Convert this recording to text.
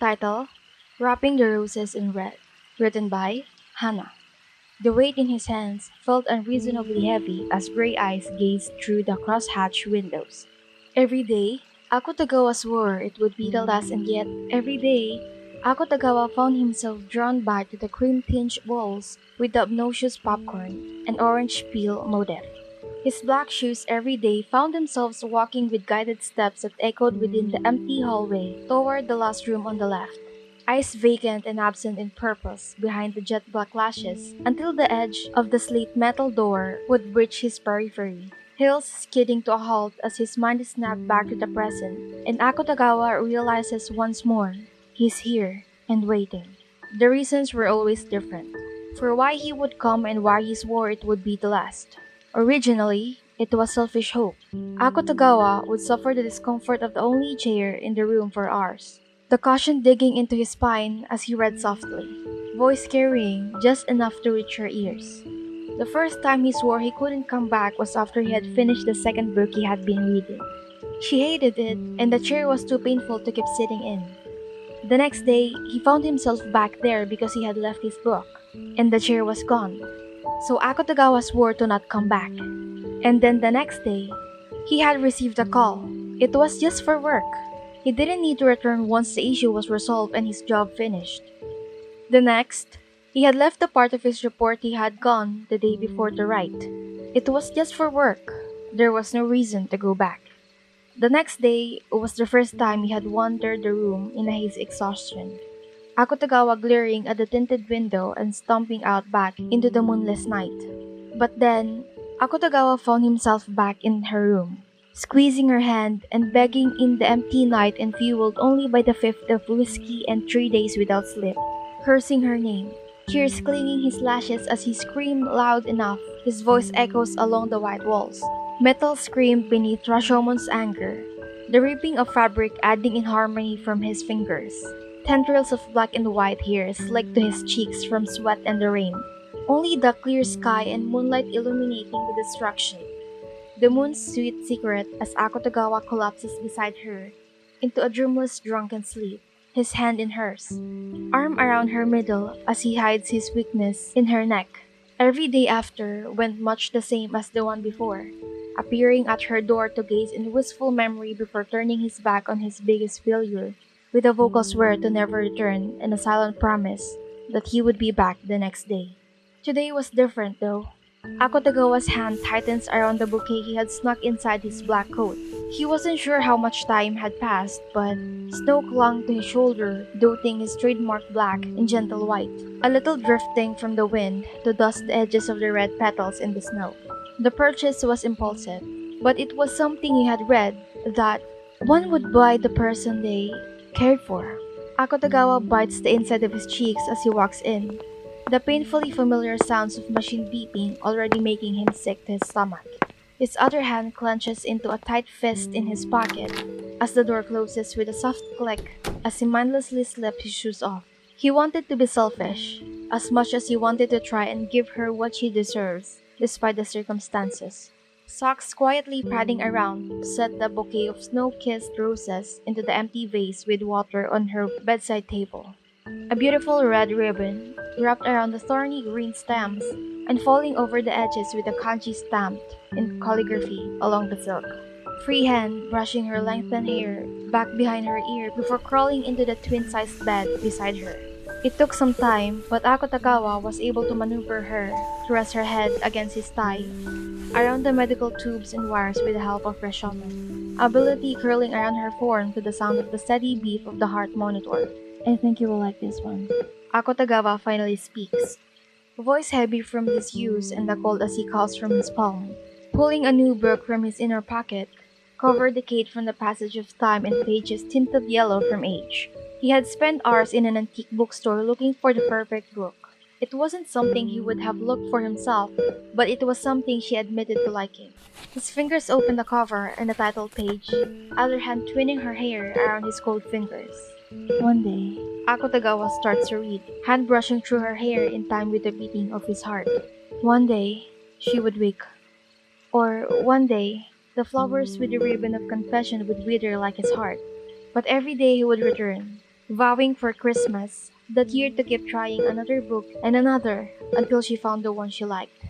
Title: Wrapping the Roses in Red. Written by Hannah. The weight in his hands felt unreasonably heavy as gray eyes gazed through the crosshatch windows. Every day, Akutagawa swore it would be the last, and yet, every day, Akutagawa found himself drawn back to the cream-tinged walls with the obnoxious popcorn and orange peel motif. His black shoes every day found themselves walking with guided steps that echoed within the empty hallway toward the last room on the left. Eyes vacant and absent in purpose behind the jet black lashes until the edge of the slate metal door would breach his periphery. Heels skidding to a halt as his mind snapped back to the present, and Akutagawa realizes once more he's here and waiting. The reasons were always different for why he would come and why he swore it would be the last. Originally, it was selfish hope. Akutagawa would suffer the discomfort of the only chair in the room for hours. The caution digging into his spine as he read softly, voice carrying just enough to reach her ears. The first time he swore he couldn't come back was after he had finished the second book he had been reading. She hated it, and the chair was too painful to keep sitting in. The next day, he found himself back there because he had left his book, and the chair was gone. So Akutagawa swore to not come back. And then the next day, he had received a call. It was just for work. He didn't need to return once the issue was resolved and his job finished. The next, he had left the part of his report he had gone the day before to write. It was just for work. There was no reason to go back. The next day was the first time he had wandered the room in his exhaustion. Akutagawa glaring at the tinted window and stomping out back into the moonless night. But then, Akutagawa found himself back in her room, squeezing her hand and begging in the empty night and fueled only by the fifth of whiskey and 3 days without sleep, cursing her name, tears clinging his lashes as he screamed loud enough. His voice echoes along the white walls. Metal screamed beneath Rashomon's anger, the ripping of fabric adding in harmony from his fingers. Tendrils of black and white hair slicked to his cheeks from sweat and the rain. Only the clear sky and moonlight illuminating the destruction. The moon's sweet secret as Akutagawa collapses beside her into a dreamless drunken sleep, his hand in hers, arm around her middle as he hides his weakness in her neck. Every day after went much the same as the one before, appearing at her door to gaze in wistful memory before turning his back on his biggest failure, with a vocal swear to never return and a silent promise that he would be back the next day. Today was different though. Akutagawa's hand tightens around the bouquet he had snuck inside his black coat. He wasn't sure how much time had passed, but snow clung to his shoulder, dotting his trademark black and gentle white, a little drifting from the wind to dust the edges of the red petals in the snow. The purchase was impulsive, but it was something he had read that one would buy the person they cared for. Akutagawa bites the inside of his cheeks as he walks in, the painfully familiar sounds of machine beeping already making him sick to his stomach. His other hand clenches into a tight fist in his pocket as the door closes with a soft click as he mindlessly slips his shoes off. He wanted to be selfish, as much as he wanted to try and give her what she deserves, despite the circumstances. Socks quietly padding around set the bouquet of snow-kissed roses into the empty vase with water on her bedside table. A beautiful red ribbon wrapped around the thorny green stems and falling over the edges with a kanji stamped in calligraphy along the silk. Free hand brushing her lengthened hair back behind her ear before crawling into the twin-sized bed beside her. It took some time, but Akutagawa was able to maneuver her to rest her head against his thigh, around the medical tubes and wires with the help of Rashomon, ability curling around her form to the sound of the steady beat of the heart monitor. I think you will like this one. Akutagawa finally speaks, voice heavy from disuse and the cold as he calls from his palm. Pulling a new book from his inner pocket, covered decayed from the passage of time and pages tinted yellow from age. He had spent hours in an antique bookstore looking for the perfect book. It wasn't something he would have looked for himself, but it was something she admitted to liking. His fingers opened the cover and the title page, other hand twinning her hair around his cold fingers. One day, Akutagawa starts to read, hand brushing through her hair in time with the beating of his heart. One day, she would wake. Or one day, the flowers with the ribbon of confession would wither like his heart. But every day he would return, vowing for Christmas that year to keep trying another book and another until she found the one she liked.